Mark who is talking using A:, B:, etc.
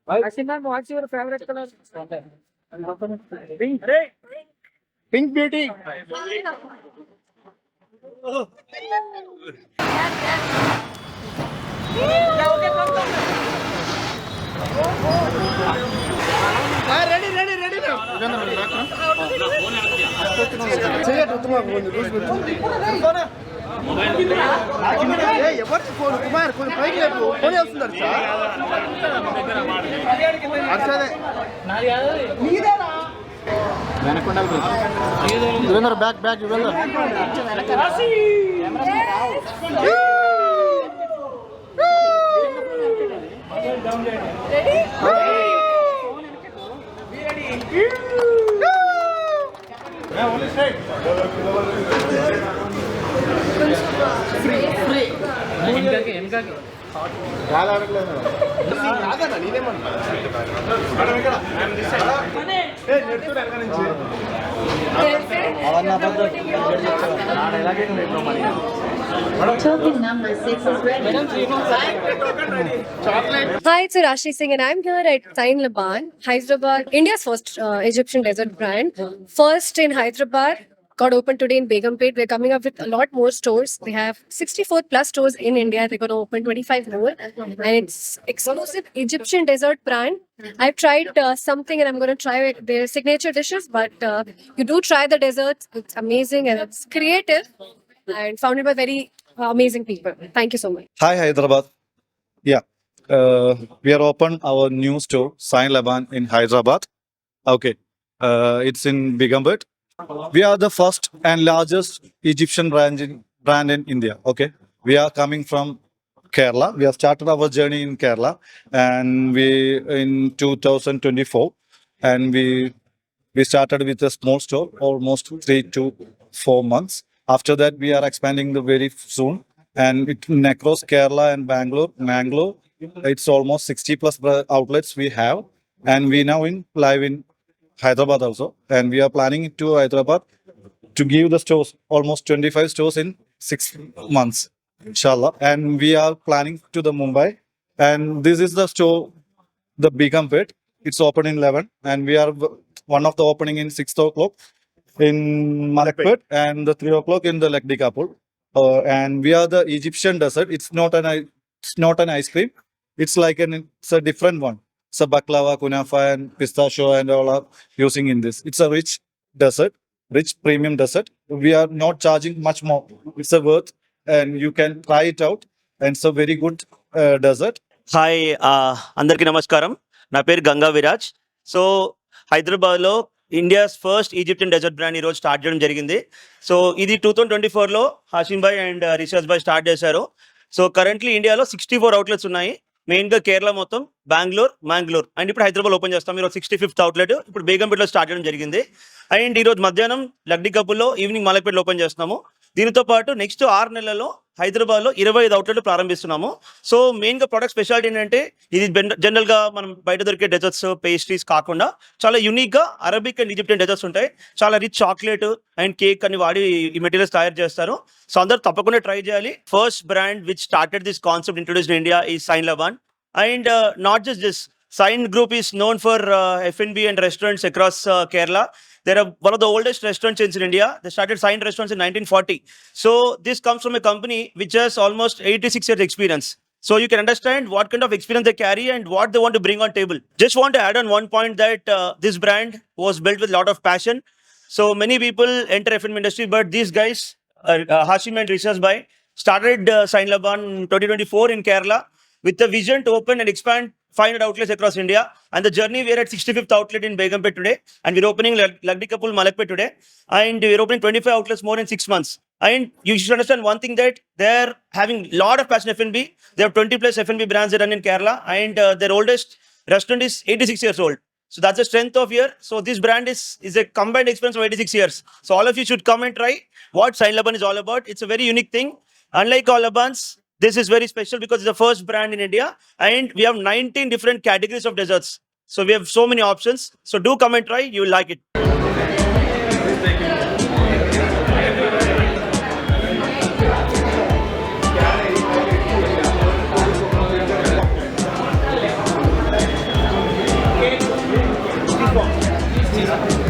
A: Ashiman, what's your favorite color? Pink. Pink beauty. Ready now. ఎవరి phone Kumar కొంచెం పైకి లేపు ఫోన్ వస్తున్నారు sir back back
B: Token number 6 is ready.
C: Hi, it's Rashi Singh, and I'm here at Sain Laban, Hyderabad, India's first Egyptian desert brand. First in Hyderabad, got opened today in Begumpet. We're coming up with a lot more stores. They have 64 plus stores in India. They're going to open 25 more, and it's exclusive Egyptian desert brand. I've tried something, and I'm going to try their signature dishes. But you do try the desserts. It's amazing and it's creative, and founded by very amazing people. Thank you so much.
D: Hi, Hyderabad. Yeah, we are open our new store, Sain Laban in Hyderabad. Okay, it's in Begumpet. We are the first and largest Egyptian brand in India. Okay, we are coming from Kerala. We have started our journey in Kerala, and we in 2024, and we started with a small store, almost 3 to 4 months. After that, we are expanding the very soon, and across Kerala and Mangalore, it's almost 60 plus outlets we have, and we now live in Hyderabad also, and we are planning to Hyderabad to give the stores almost 25 stores in 6 months, inshallah. And we are planning to the Mumbai, and this is the store, the Begumpet. It's open in 11, and we are one of the opening in 6 o'clock in Malakpet and the 3 o'clock in the Lakdi Kapur. And we are the Egyptian dessert. It's not an ice cream. It's like it's a different one. So baklava, kunafa, and pistachio and all are using in this. It's a rich dessert, rich premium dessert. We are not charging much more. It's a worth, and you can try it out. And it's a very good dessert.
E: Hi అందరికీ నమస్కారం. నా పేరు Ganga Viraj. So హైదరాబాద్లో India's first Egyptian dessert brand ఈరోజు start చేయడం జరిగింది. So ఇది 2024లో హాషిమ్ భాయ్ అండ్ రిషాజ్ భాయ్ స్టార్ట్ చేశారు. సో కరెంట్లీ ఇండియాలో 64 అవుట్లెట్స్ ఉన్నాయి. మెయిన్గా కేరళ మొత్తం, మ్యాంగ్లూర్ అండ్ ఇప్పుడు హైదరాబాద్ ఓపెన్ చేస్తాం. ఈరోజు 65th అవుట్లెట్ ఇప్పుడు బేగంపేటలో స్టార్ట్ చేయడం జరిగింది. అండ్ ఈరోజు మధ్యాహ్నం లక్డీ కపుల్లో, ఈవినింగ్ మలక్పేటలో ఓపెన్ చేస్తున్నాము. దీనితో పాటు నెక్స్ట్ 6 నెలల్లో హైదరాబాద్లో 25 అవుట్లెట్లు ప్రారంభిస్తున్నాము. సో మెయిన్గా ప్రొడక్ట్ స్పెషాలిటీ ఏంటంటే ఇది జనరల్గా మనం బయట దొరికే డెజర్ట్స్, పేస్ట్రీస్ కాకుండా చాలా యూనిక్గా అరబిక్ అండ్ ఈజిప్షియన్ డెజర్ట్స్ ఉంటాయి. చాలా రిచ్ చాక్లెట్ అండ్ కేక్ అని వాడి ఈ మెటీరియల్స్ తయారు చేస్తారు. సో అందరూ తప్పకుండా ట్రై చేయాలి. First brand which started this concept introduced in India is Sain Laban. And not just this, Sain Group is known for F&B and restaurants across Kerala. They are one of the oldest restaurant chains in India. They started Sain Restaurants in 1940. So this comes from a company which has almost 86 years experience. So you can understand what kind of experience they carry and what they want to bring on table. Just want to add on one point that this brand was built with a lot of passion. So many people enter F&B industry, but these guys, Hashim and Rishas Bhai, started Sain Laban in 2024 in Kerala, with the vision to open and expand 500 outlets across India. And the journey, we're at 65th outlet in Begumpet today. And we're opening Lakdi Kapul, Malakpet today. And we're opening 25 outlets more in 6 months. And you should understand one thing, that they're having a lot of passion F&B. They have 20 plus F&B brands that run in Kerala. And their oldest restaurant is 86 years old. So that's the strength of here. So this brand is a combined experience of 86 years. So all of you should come and try what Sain Laban is all about. It's a very unique thing. Unlike all Labans, this is very special because it's the first brand in India, and we have 19 different categories of desserts. So we have so many options. So do come and try. You will like it.
F: చేశారు